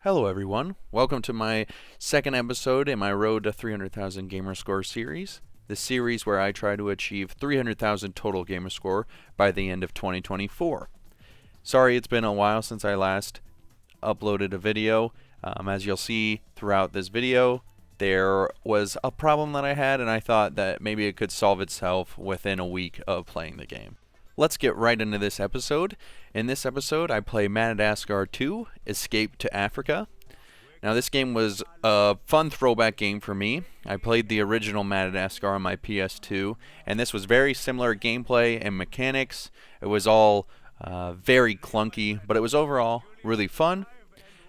Hello everyone, welcome to my second episode in my Road to 300,000 Gamerscore series. The series where I try to achieve 300,000 total Gamerscore by the end of 2024. Sorry it's been a while since I last uploaded a video. As you'll see throughout this video, there was a problem that I had and I thought that maybe it could solve itself within a week of playing the game. Let's get right into this episode. In this episode, I play Madagascar 2, Escape to Africa. Now this game was a fun throwback game for me. I played the original Madagascar on my PS2, and this was very similar gameplay and mechanics. It was all very clunky, but it was overall really fun.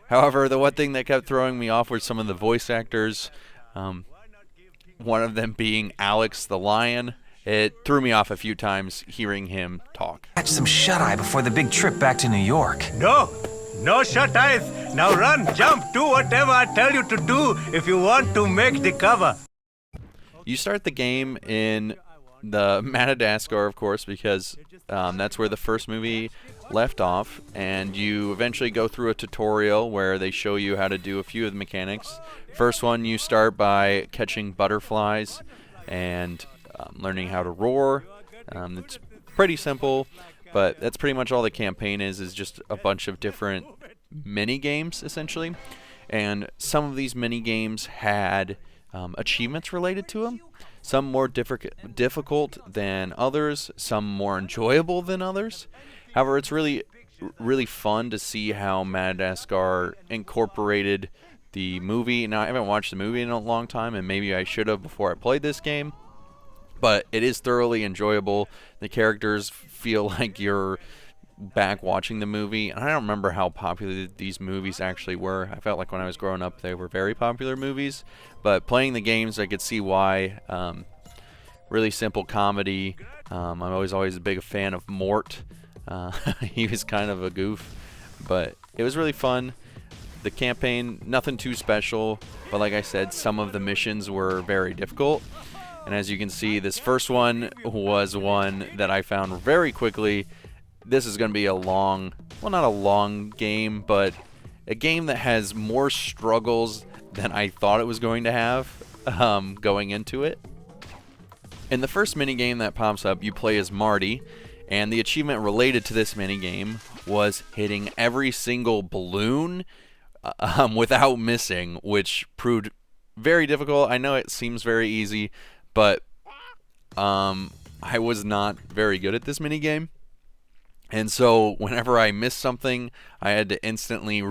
However, the one thing that kept throwing me off were some of the voice actors, one of them being Alex the Lion. It threw me off a few times hearing him talk. Catch some shut-eye before the big trip back to New York. No shut-eyes. Now run, jump, do whatever I tell you to do if you want to make the cover. You start the game in the Madagascar, of course, because that's where the first movie left off, and you eventually go through a tutorial where they show you how to do a few of the mechanics. First one, you start by catching butterflies and learning how to roar. It's pretty simple, but that's pretty much all the campaign is just a bunch of different mini games essentially. And some of these mini games had achievements related to them. Some more difficult than others, some more enjoyable than others. However, it's really fun to see how Madagascar incorporated the movie. Now, I haven't watched the movie in a long time, and maybe I should have before I played this game. But it is thoroughly enjoyable. The characters feel like you're back watching the movie. And I don't remember how popular these movies actually were. I felt like when I was growing up they were very popular movies. But playing the games, I could see why. Really simple comedy. I'm always a big fan of Mort. He was kind of a goof. But it was really fun. The campaign, nothing too special. But like I said, some of the missions were very difficult. And as you can see, this first one was one that I found very quickly. This is going to be a long, well, not a long game, but a game that has more struggles than I thought it was going to have going into it. In the first minigame that pops up, you play as Marty, and the achievement related to this minigame was hitting every single balloon without missing, which proved very difficult. I know it seems very easy, but I was not very good at this minigame. And so whenever I missed something, I had to instantly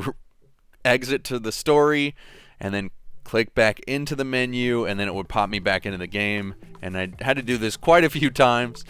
exit to the story and then click back into the menu, and then it would pop me back into the game. And I had to do this quite a few times.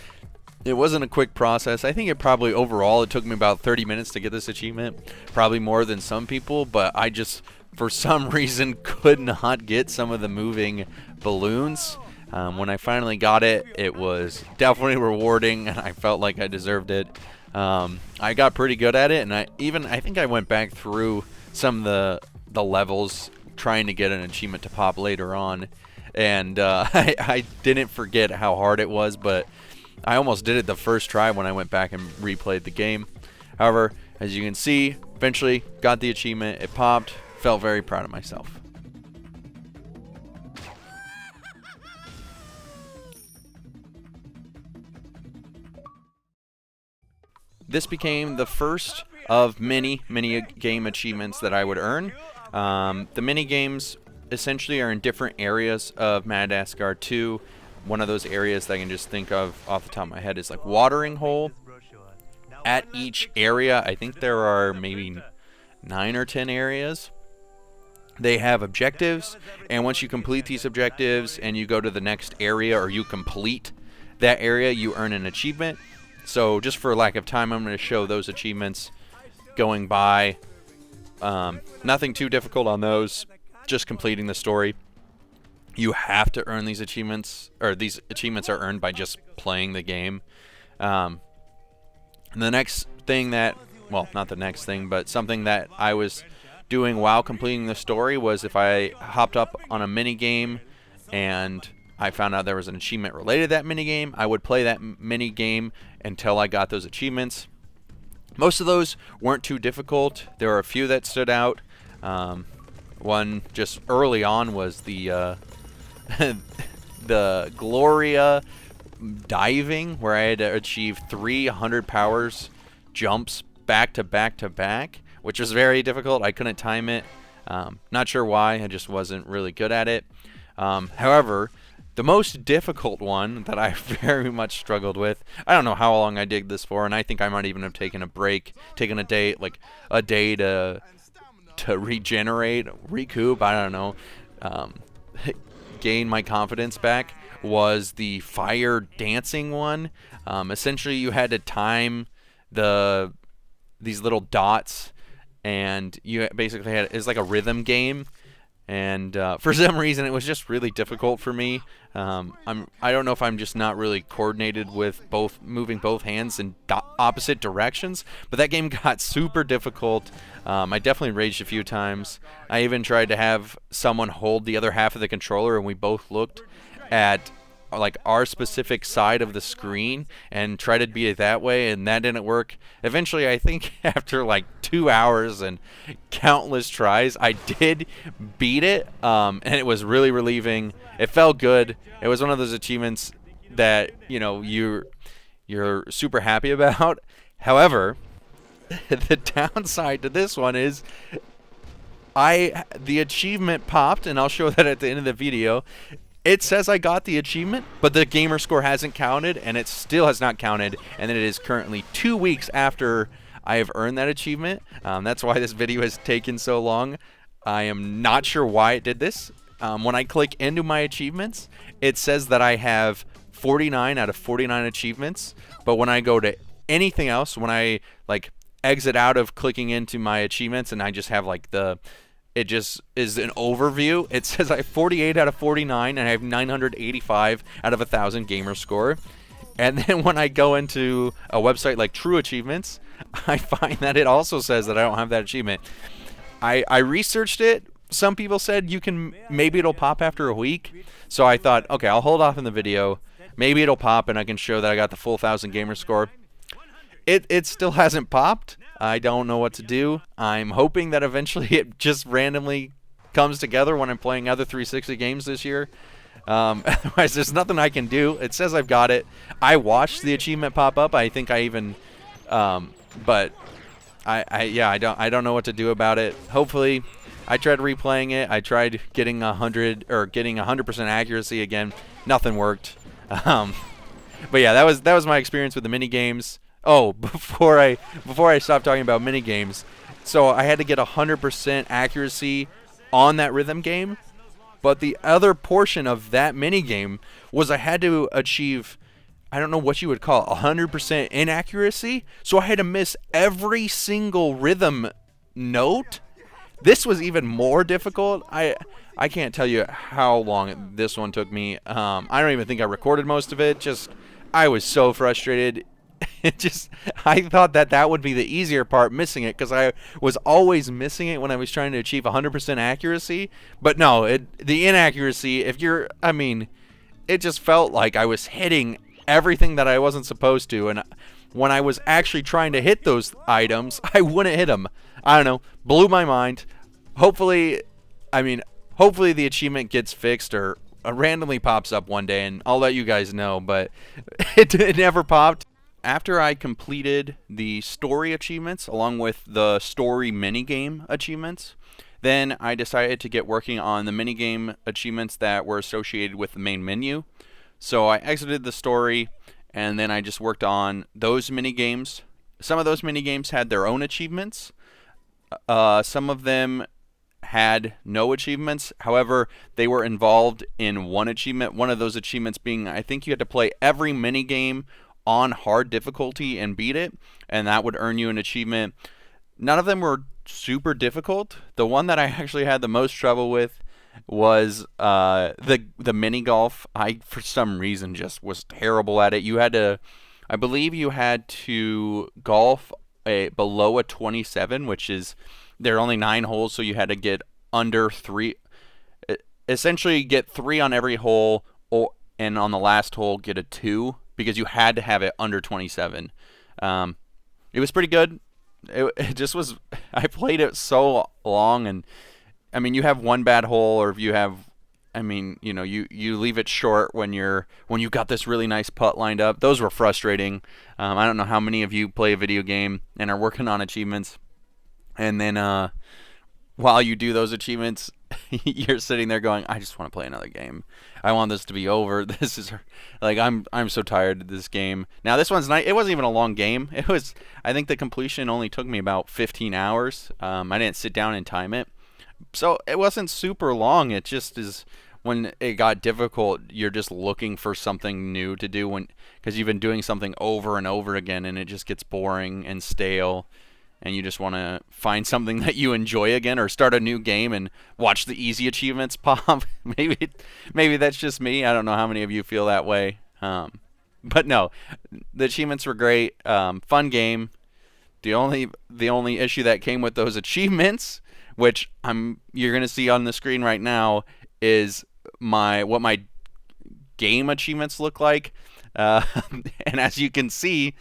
It wasn't a quick process. I think overall it took me about 30 minutes to get this achievement. Probably more than some people, but I just, for some reason, could not get some of the moving balloons. When I finally got it, it was definitely rewarding, and I felt like I deserved it. I got pretty good at it, and I think I went back through some of the levels trying to get an achievement to pop later on, and I didn't forget how hard it was, but I almost did it the first try when I went back and replayed the game. However, as you can see, eventually got the achievement, it popped, felt very proud of myself. This became the first of many game achievements that I would earn. The mini games essentially are in different areas of Madagascar 2. One of those areas that I can just think of off the top of my head is like Watering Hole. At each area, I think there are maybe 9 or 10 areas. They have objectives, and once you complete these objectives and you go to the next area, or you complete that area, you earn an achievement. So just for lack of time, I'm going to show those achievements going by. Nothing too difficult on those, just completing the story. You have to earn these achievements, or these achievements are earned by just playing the game. And the next thing that, well, not the next thing, but something that I was doing while completing the story was if I hopped up on a mini game and I found out there was an achievement related to that minigame, I would play that minigame until I got those achievements. Most of those weren't too difficult. There were a few that stood out. One just early on was the the Gloria diving, where I had to achieve 300 powers jumps back to back to back, which was very difficult. I couldn't time it. Not sure why. I just wasn't really good at it. However, the most difficult one that I very much struggled with, I don't know how long I did this for, and I think I might even have taken a break, taken a day, like a day to regenerate, recoup, I don't know, gain my confidence back, was the fire dancing one. Essentially, you had to time these little dots, and you basically had, it's like a rhythm game. And for some reason, it was just really difficult for me. I don't know if I'm just not really coordinated with moving both hands in opposite directions, but that game got super difficult. I definitely raged a few times. I even tried to have someone hold the other half of the controller, and we both looked at like our specific side of the screen and tried to be it that way, and that didn't work. Eventually, I think after like 2 hours and countless tries, I did beat it, and it was really relieving. It felt good. It was one of those achievements that, you know, you're super happy about. However, the downside to this one is the achievement popped, and I'll show that at the end of the video. It says I got the achievement, but the gamer score hasn't counted, and it still has not counted, and it is currently 2 weeks after I have earned that achievement. That's why this video has taken so long. I am not sure why it did this. When I click into my achievements, it says that I have 49 out of 49 achievements, but when I go to anything else, when I like exit out of clicking into my achievements and I just have like it just is an overview, it says I have 48 out of 49 and I have 985 out of 1,000 gamer score. And then when I go into a website like True Achievements, I find that it also says that I don't have that achievement. I researched it. Some people said maybe it'll pop after a week. So I thought, okay, I'll hold off in the video. Maybe it'll pop and I can show that I got the full 1,000 gamer score. It still hasn't popped. I don't know what to do. I'm hoping that eventually it just randomly comes together when I'm playing other 360 games this year. Otherwise, there's nothing I can do. It says I've got it. I watched the achievement pop up. I think I even, but I don't know what to do about it. Hopefully, I tried replaying it. I tried getting 100% accuracy again. Nothing worked. But yeah, that was my experience with the mini games. Oh, before I stop talking about mini games, so I had to get 100% accuracy on that rhythm game, but the other portion of that mini game was I had to achieve, I don't know what you would call it, 100% inaccuracy. So I had to miss every single rhythm note. This was even more difficult. I can't tell you how long this one took me. I don't even think I recorded most of it. Just I was so frustrated. I thought that would be the easier part, missing it, because I was always missing it when I was trying to achieve 100% accuracy. But no, the inaccuracy, it just felt like I was hitting everything that I wasn't supposed to, and when I was actually trying to hit those items, I wouldn't hit them. I don't know, blew my mind. Hopefully the achievement gets fixed or randomly pops up one day, and I'll let you guys know, but it never popped. After I completed the story achievements along with the story minigame achievements, then I decided to get working on the minigame achievements that were associated with the main menu. So I exited the story, and then I just worked on those minigames. Some of those minigames had their own achievements. Some of them had no achievements. However, they were involved in one achievement. One of those achievements being, I think you had to play every minigame on hard difficulty and beat it, and that would earn you an achievement. None of them were super difficult. The one that I actually had the most trouble with was the mini golf. I, for some reason, just was terrible at it. I believe you had to golf below a 27, which is, there are only 9 holes, so you had to get under 3. Essentially, get 3 on every hole, and on the last hole, get a 2. Because you had to have it under 27. It was pretty good. it just was. I played it so long, and I mean, you have one bad hole, or if you have, I mean, you leave it short when you got this really nice putt lined up. Those were frustrating. I don't know how many of you play a video game and are working on achievements, and then while you do those achievements, you're sitting there going, I just want to play another game. I want this to be over. This is like I'm so tired of this game. Now this one's nice. It wasn't even a long game. It was, I think the completion only took me about 15 hours. I didn't sit down and time it. So it wasn't super long. It just is, when it got difficult, you're just looking for something new to do, because you've been doing something over and over again, and it just gets boring and stale, and you just want to find something that you enjoy again, or start a new game and watch the easy achievements pop. Maybe that's just me. I don't know how many of you feel that way. But no, the achievements were great. Fun game. The only issue that came with those achievements, which you're gonna see on the screen right now, is what my game achievements look like. And as you can see,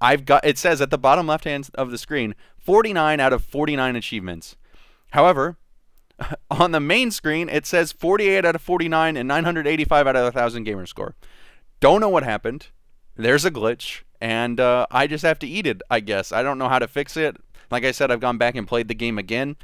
it says at the bottom left hand of the screen, 49 out of 49 achievements. However, on the main screen, it says 48 out of 49 and 985 out of 1,000 Gamerscore. Don't know what happened. There's a glitch, and I just have to eat it, I guess. I don't know how to fix it. Like I said, I've gone back and played the game again.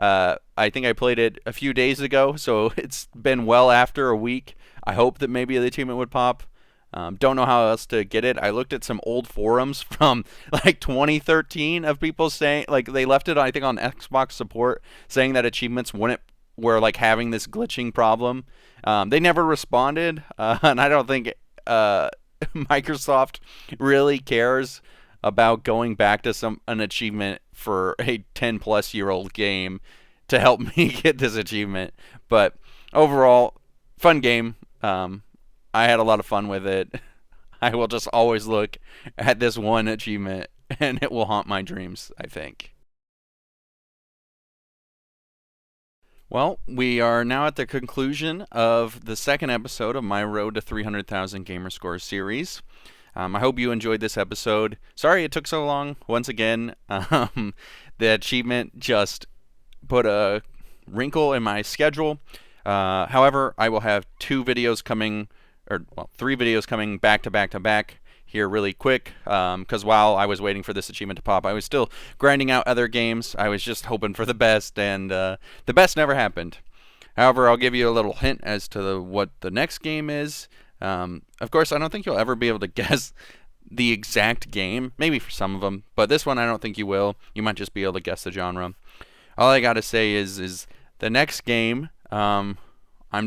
I think I played it a few days ago, so it's been well after a week. I hope that maybe the achievement would pop. Don't know how else to get it. I looked at some old forums from like 2013 of people saying, like, they left it, I think, on Xbox support, saying that achievements were like having this glitching problem. They never responded, and I don't think Microsoft really cares about going back to an achievement for a 10-plus-year-old game to help me get this achievement. But overall, fun game. I had a lot of fun with it. I will just always look at this one achievement, and it will haunt my dreams, I think. Well, we are now at the conclusion of the second episode of my Road to 300,000 Gamerscore series. I hope you enjoyed this episode. Sorry it took so long. Once again, the achievement just put a wrinkle in my schedule. However, I will have three videos coming back to back to back here really quick, because while I was waiting for this achievement to pop, I was still grinding out other games. I was just hoping for the best, and the best never happened. However, I'll give you a little hint as to what the next game is. Of course, I don't think you'll ever be able to guess the exact game, maybe for some of them, but this one I don't think you will. You might just be able to guess the genre. All I gotta say is the next game, I'm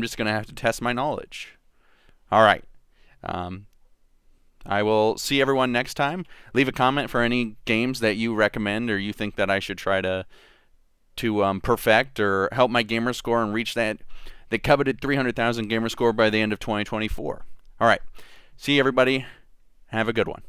just gonna have to test my knowledge. Alright. I will see everyone next time. Leave a comment for any games that you recommend or you think that I should try to perfect or help my gamer score and reach the coveted 300,000 gamer score by the end of 2024. Alright. See everybody. Have a good one.